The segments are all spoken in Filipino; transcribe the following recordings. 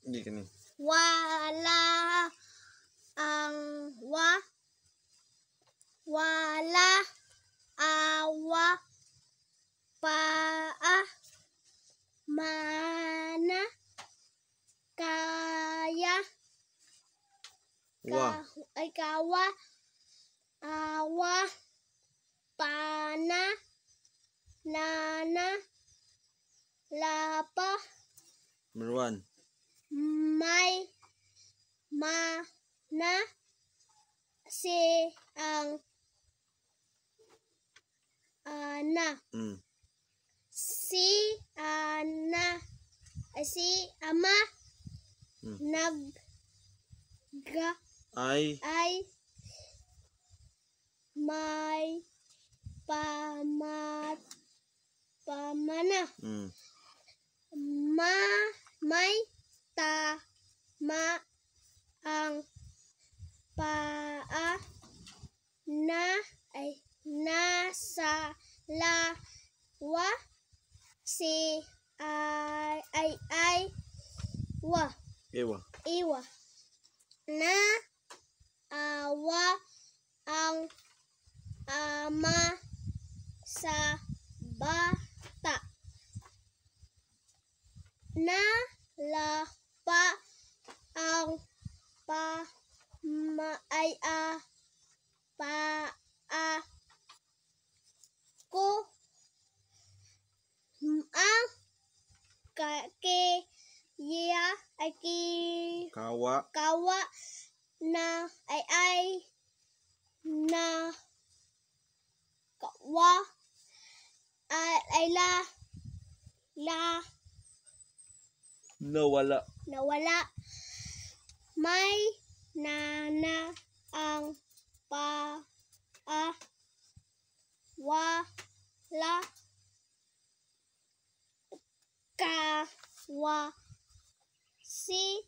Hindi ka ni. Wala ang wala awa paa mana kaya kawa awa pana nana lapa Number 1. may mana si ang ana si ana si ama nagga Ay may pamana may tama ang paa nasa lawa si iwa na awa ang ama sa bata na lapa ang paa ko ang kawa na na kawa nawala may nana ang paa wala kawa si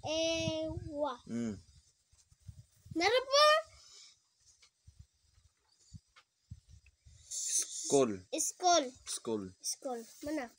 ewa meron po School. School. Mana?